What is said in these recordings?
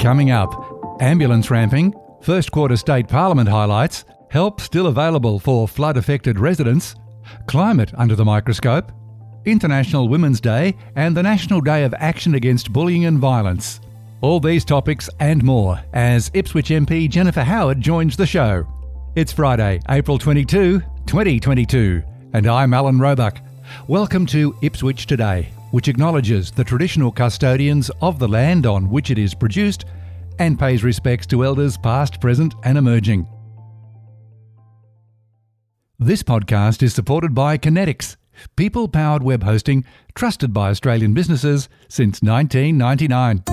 Coming up, ambulance ramping, first quarter state parliament highlights, help still available for flood-affected residents, climate under the microscope, International Women's Day and the National Day of Action Against Bullying and Violence. All these topics and more as Ipswich MP Jennifer Howard joins the show. It's Friday, April 22, 2022, and I'm Alan Roebuck. Welcome to Ipswich Today, which acknowledges the traditional custodians of the land on which it is produced and pays respects to elders past, present and emerging. This podcast is supported by Kinetics, people-powered web hosting trusted by Australian businesses since 1999.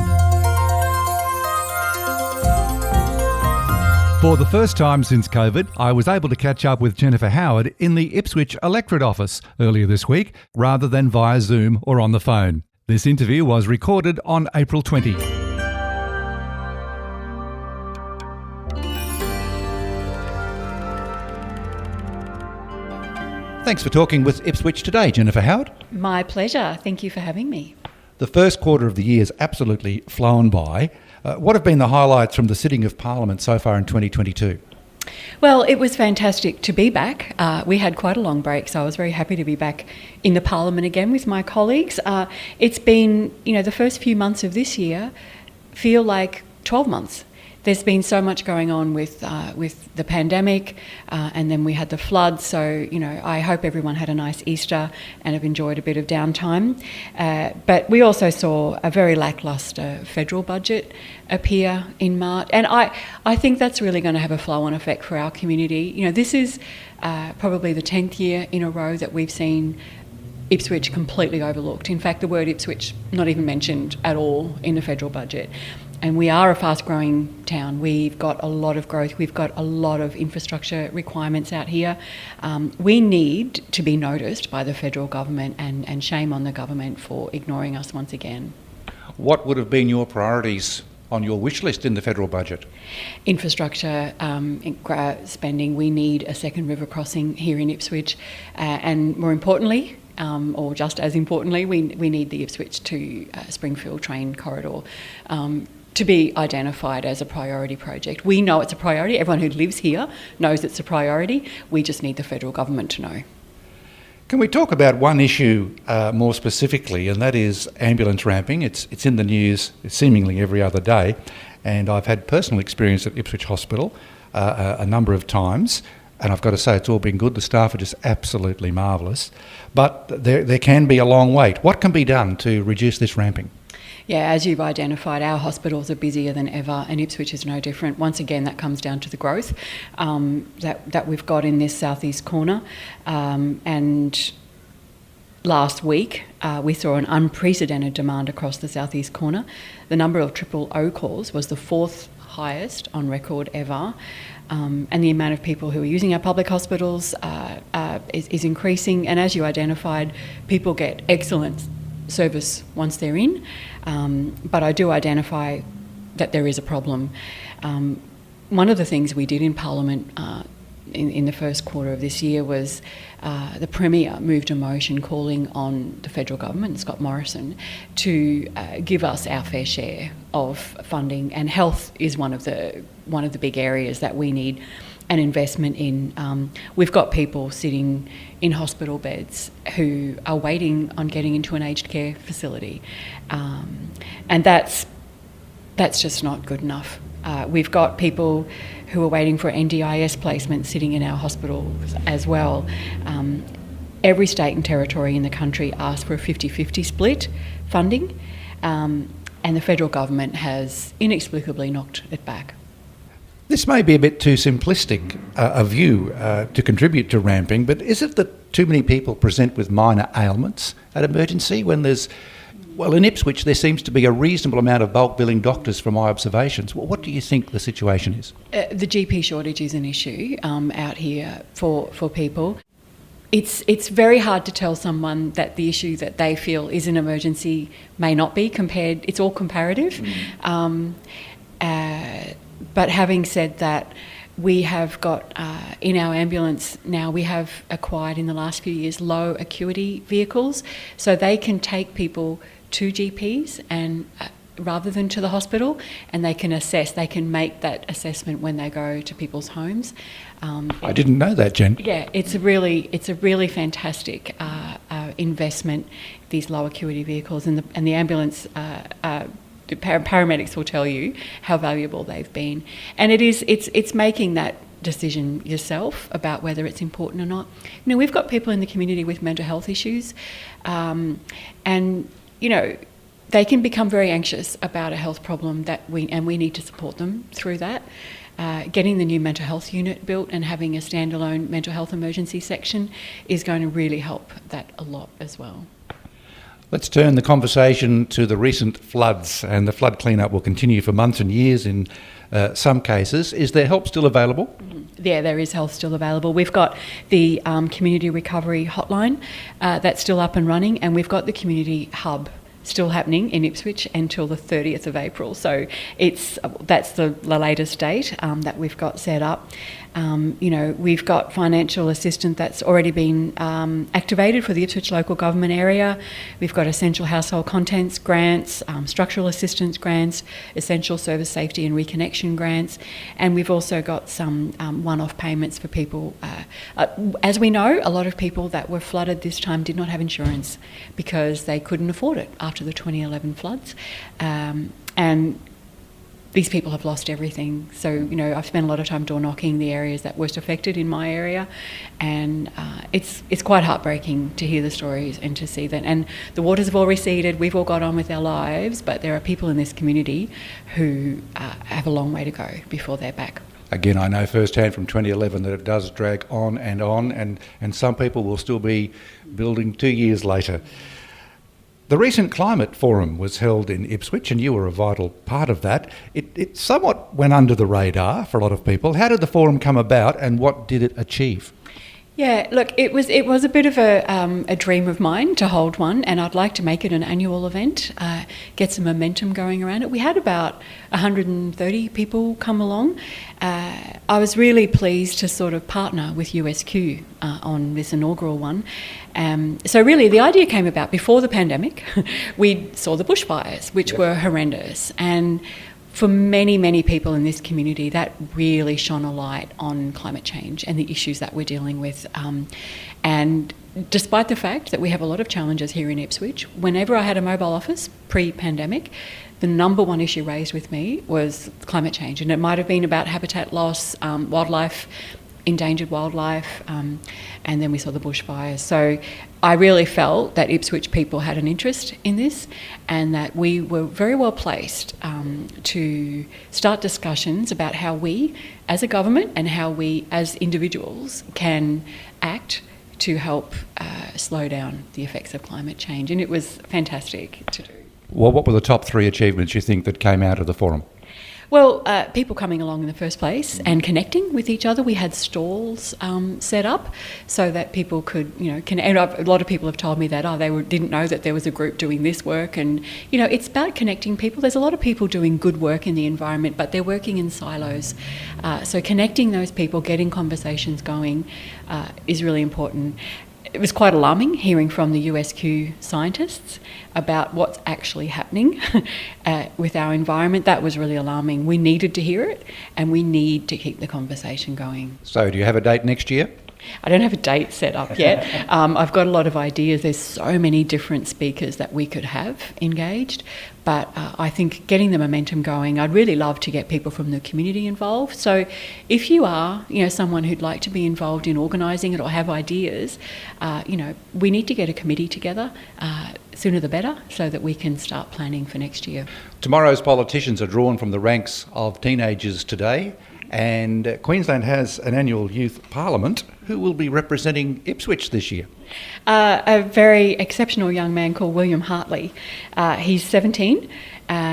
For the first time since COVID, I was able to catch up with Jennifer Howard in the Ipswich electorate office earlier this week, rather than via Zoom or on the phone. This interview was recorded on April 20. Thanks for talking with Ipswich Today, Jennifer Howard. My pleasure. Thank you for having me. The first quarter of the year has absolutely flown by. What have been the highlights from the sitting of Parliament so far in 2022? Well, it was fantastic to be back. We had quite a long break, so I was very happy to be back in the Parliament again with my colleagues. It's been, the first few months of this year feel like 12 months. There's been so much going on with the pandemic, and then we had the floods. So, I hope everyone had a nice Easter and have enjoyed a bit of downtime. But we also saw a very lacklustre federal budget appear in March. And I think that's really going to have a flow-on effect for our community. This is probably the 10th year in a row that we've seen Ipswich completely overlooked. In fact, the word Ipswich not even mentioned at all in the federal budget. And we are a fast-growing town. We've got a lot of growth. We've got a lot of infrastructure requirements out here. We need to be noticed by the federal government, and shame on the government for ignoring us once again. What would have been your priorities on your wish list in the federal budget? Infrastructure spending. We need a second river crossing here in Ipswich. And more importantly, or just as importantly, we need the Ipswich to Springfield train corridor to be identified as a priority project. We know it's a priority. Everyone who lives here knows it's a priority. We just need the federal government to know. Can we talk about one issue more specifically, and that is ambulance ramping? It's in the news seemingly every other day, and I've had personal experience at Ipswich Hospital a number of times, and I've got to say it's all been good. The staff are just absolutely marvellous, but there can be a long wait. What can be done to reduce this ramping? Yeah, as you've identified, our hospitals are busier than ever, and Ipswich is no different. Once again, that comes down to the growth that we've got in this southeast corner. And last week, we saw an unprecedented demand across the southeast corner. The number of triple O calls was the fourth highest on record ever. And the amount of people who are using our public hospitals is increasing. And as you identified, people get excellent service once they're in, but I do identify that there is a problem. One of the things we did in Parliament in the first quarter of this year was the Premier moved a motion calling on the federal government, Scott Morrison, to give us our fair share of funding, and health is one of the big areas that we need an investment in. We've got people sitting in hospital beds who are waiting on getting into an aged care facility, and that's just not good enough. We've got people who are waiting for NDIS placement sitting in our hospitals as well. Every state and territory in the country asked for a 50-50 split funding, and the federal government has inexplicably knocked it back. This may be a bit too simplistic a view to contribute to ramping, but is it that too many people present with minor ailments at emergency when there's, well, in Ipswich there seems to be a reasonable amount of bulk billing doctors from my observations. Well, what do you think the situation is? The GP shortage is an issue out here for people. It's very hard to tell someone that the issue that they feel is an emergency may not be compared. It's all comparative. But having said that, we have got in our ambulance now, we have acquired in the last few years low acuity vehicles, so they can take people to GPs and rather than to the hospital, and they can assess. They can make that assessment when they go to people's homes. I didn't know that, Jen. Yeah, it's a really fantastic investment. These low acuity vehicles and the ambulance. The paramedics will tell you how valuable they've been, and it's making that decision yourself about whether it's important or not. You know, we've got people in the community with mental health issues, and you know, they can become very anxious about a health problem we need to support them through that. Getting the new mental health unit built and having a standalone mental health emergency section is going to really help that a lot as well. Let's turn the conversation to the recent floods, and the flood cleanup will continue for months and years in some cases. Is there help still available? Yeah, there is help still available. We've got the community recovery hotline that's still up and running, and we've got the community hub still happening in Ipswich until the 30th of April. So that's the latest date that we've got set up. You know, we've got financial assistance that's already been activated for the Ipswich local government area. We've got essential household contents grants, structural assistance grants, essential service safety and reconnection grants, and we've also got some one-off payments for people. As we know, a lot of people that were flooded this time did not have insurance because they couldn't afford it after the 2011 floods, and these people have lost everything. So, you know, I've spent a lot of time door knocking the areas that worst affected in my area, and it's quite heartbreaking to hear the stories and to see that. And the waters have all receded, we've all got on with our lives, but there are people in this community who have a long way to go before they're back. Again, I know firsthand from 2011 that it does drag on, and some people will still be building 2 years later. The recent climate forum was held in Ipswich, and you were a vital part of that. It somewhat went under the radar for a lot of people. How did the forum come about, and what did it achieve? Yeah, look, it was a bit of a dream of mine to hold one, and I'd like to make it an annual event, get some momentum going around it. We had about 130 people come along. I was really pleased to sort of partner with USQ on this inaugural one. So really the idea came about before the pandemic. We saw the bushfires, which were horrendous, and for many, many people in this community, that really shone a light on climate change and the issues that we're dealing with. And despite the fact that we have a lot of challenges here in Ipswich, whenever I had a mobile office pre-pandemic, the number one issue raised with me was climate change. And it might have been about habitat loss, wildlife, endangered wildlife, and then we saw the bushfires. So I really felt that Ipswich people had an interest in this, and that we were very well placed to start discussions about how we as a government and how we as individuals can act to help slow down the effects of climate change. And it was fantastic to do. Well, what were the top 3 achievements you think that came out of the forum? Well, people coming along in the first place and connecting with each other. We had stalls set up so that people could, you know, and a lot of people have told me that didn't know that there was a group doing this work, and you know, it's about connecting people. There's a lot of people doing good work in the environment, but they're working in silos. So connecting those people, getting conversations going, is really important. It was quite alarming hearing from the USQ scientists about what's actually happening with our environment. That was really alarming. We needed to hear it, and we need to keep the conversation going. So do you have a date next year? I don't have a date set up yet. I've got a lot of ideas. There's so many different speakers that we could have engaged, but I think getting the momentum going, I'd really love to get people from the community involved. So if you are, you know, someone who'd like to be involved in organising it or have ideas, you know, we need to get a committee together, sooner the better, so that we can start planning for next year. Tomorrow's politicians are drawn from the ranks of teenagers today, and Queensland has an annual youth parliament. Who will be representing Ipswich this year? A very exceptional young man called William Hartley. He's 17.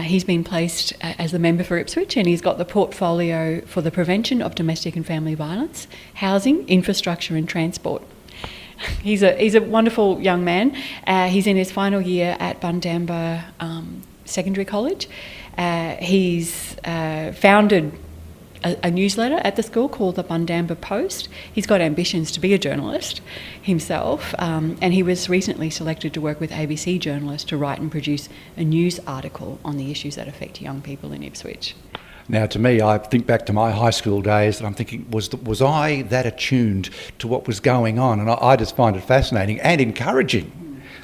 He's been placed as the member for Ipswich, and he's got the portfolio for the prevention of domestic and family violence, housing, infrastructure and transport. He's a wonderful young man. He's in his final year at Bundamba Secondary College. He's founded a newsletter at the school called the Bundamba Post. He's got ambitions to be a journalist himself, and he was recently selected to work with ABC journalists to write and produce a news article on the issues that affect young people in Ipswich. Now, to me, I think back to my high school days, and I'm thinking, was I that attuned to what was going on? And I just find it fascinating and encouraging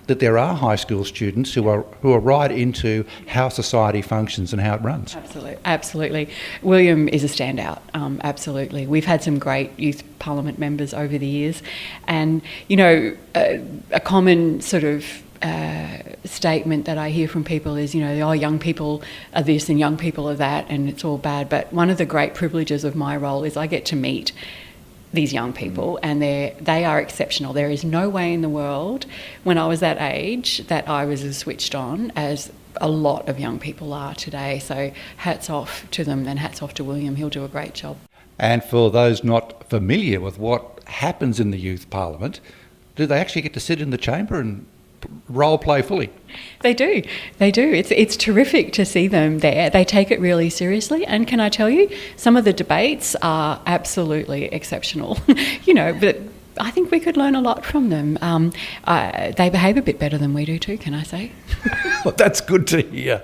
that there are high school students who are right into how society functions and how it runs. Absolutely. William is a standout, absolutely. We've had some great youth parliament members over the years, and, you know, a common sort of statement that I hear from people is, you know, oh, young people are this and young people are that and it's all bad. But one of the great privileges of my role is I get to meet these young people, and they are exceptional. There is no way in the world when I was that age that I was as switched on as a lot of young people are today. So hats off to them, and hats off to William. He'll do a great job. And for those not familiar with what happens in the Youth Parliament, do they actually get to sit in the chamber and role play fully? They do. It's terrific to see them there. They take it really seriously, and can I tell you, some of the debates are absolutely exceptional. You know, but I think we could learn a lot from them. They behave a bit better than we do too, can I say? Well, that's good to hear.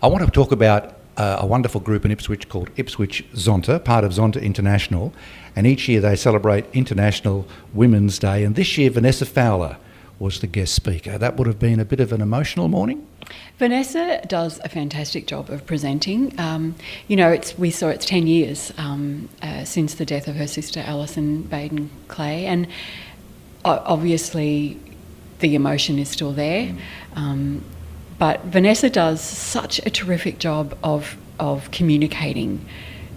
I want to talk about a wonderful group in Ipswich called Ipswich Zonta, part of Zonta International, and each year they celebrate International Women's Day, and this year Vanessa Fowler was the guest speaker. That would have been a bit of an emotional morning. Vanessa does a fantastic job of presenting. You know, it's 10 years since the death of her sister Alison Baden Clay, and obviously the emotion is still there. But Vanessa does such a terrific job of communicating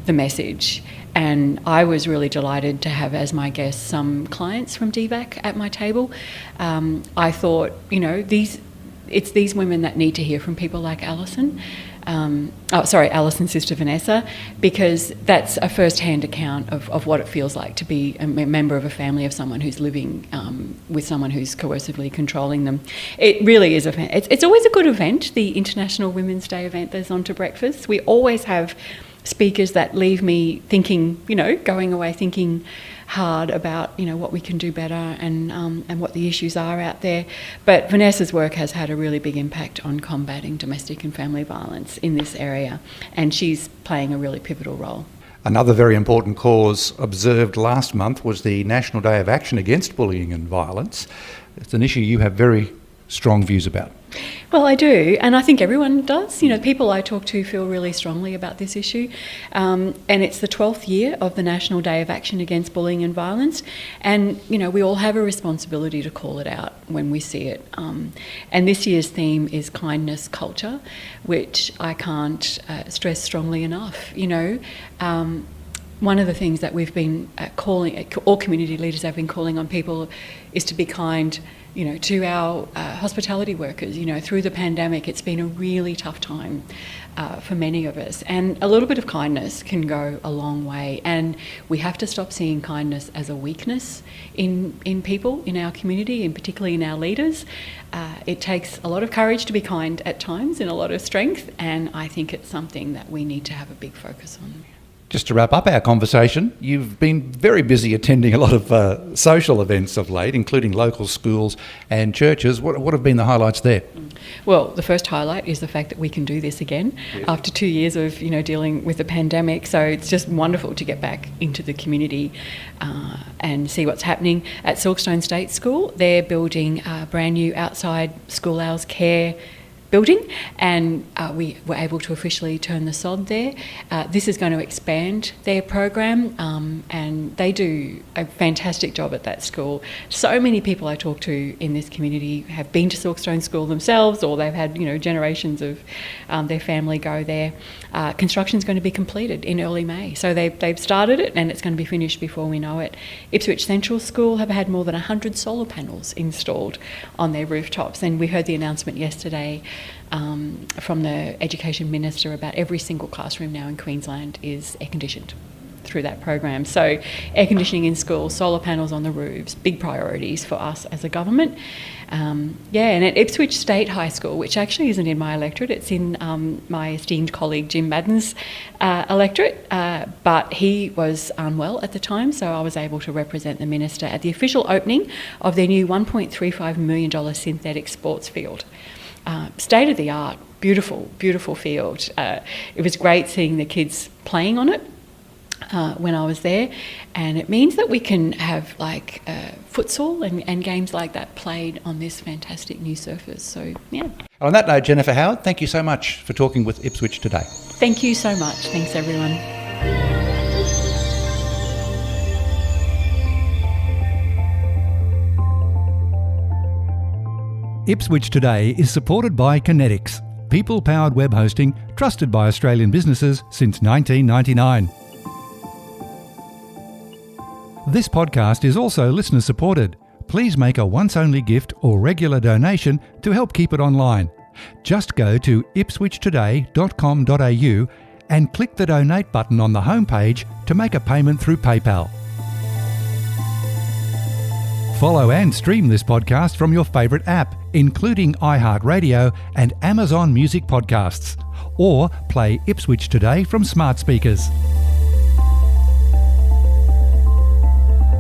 the message. And I was really delighted to have as my guests some clients from DVAC at my table. I thought, you know, it's these women that need to hear from people like Alison. Alison's sister Vanessa, because that's a first-hand account of what it feels like to be a member of a family of someone who's living with someone who's coercively controlling them. It really is it's always a good event, the International Women's Day event, the Zonta breakfast. We always have speakers that leave me thinking, you know, going away thinking hard about, you know, what we can do better and what the issues are out there. But Vanessa's work has had a really big impact on combating domestic and family violence in this area, and she's playing a really pivotal role. Another very important cause observed last month was the National Day of Action Against Bullying and Violence. It's an issue you have very strong views about. Well, I do, and I think everyone does. You know, people I talk to feel really strongly about this issue, and it's the 12th year of the National Day of Action Against Bullying and Violence, and, you know, we all have a responsibility to call it out when we see it. And this year's theme is kindness culture, which I can't stress strongly enough. You know, one of the things that we've been all community leaders have been calling on people is to be kind, you know, to our hospitality workers. You know, through the pandemic, it's been a really tough time for many of us, and a little bit of kindness can go a long way, and we have to stop seeing kindness as a weakness in people in our community, and particularly in our leaders. It takes a lot of courage to be kind at times, and a lot of strength, and I think it's something that we need to have a big focus on. Just to wrap up our conversation, you've been very busy attending a lot of social events of late, including local schools and churches. What have been the highlights there? Well, the first highlight is the fact that we can do this again after 2 years of, you know, dealing with the pandemic. So it's just wonderful to get back into the community and see what's happening. At Silkstone State School, they're building a brand new outside school hours care building, and we were able to officially turn the sod there. This is going to expand their program, and they do a fantastic job at that school. So many people I talk to in this community have been to Silkstone School themselves, or they've had, you know, generations of their family go there. Construction's going to be completed in early May, so they've started it, and it's going to be finished before we know it. Ipswich Central School have had more than 100 solar panels installed on their rooftops, and we heard the announcement yesterday from the Education Minister about every single classroom now in Queensland is air-conditioned. through that program. So air conditioning in schools, solar panels on the roofs, big priorities for us as a government. And at Ipswich State High School, which actually isn't in my electorate, it's in my esteemed colleague Jim Madden's electorate, but he was unwell at the time, so I was able to represent the Minister at the official opening of their new $1.35 million synthetic sports field. State of the art, beautiful, beautiful field. It was great seeing the kids playing on it when I was there, and it means that we can have futsal and games like that played on this fantastic new surface. So, yeah. On that note, Jennifer Howard, thank you so much for talking with Ipswich today. Thank you so much. Thanks, everyone. Ipswich Today is supported by Kinetics, people-powered web hosting trusted by Australian businesses since 1999. This podcast is also listener-supported. Please make a once-only gift or regular donation to help keep it online. Just go to ipswichtoday.com.au and click the donate button on the homepage to make a payment through PayPal. Follow and stream this podcast from your favourite app, including iHeartRadio and Amazon Music Podcasts, or play Ipswich Today from smart speakers.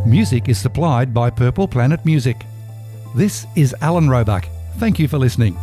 Music is supplied by Purple Planet Music. This is Alan Roebuck. Thank you for listening.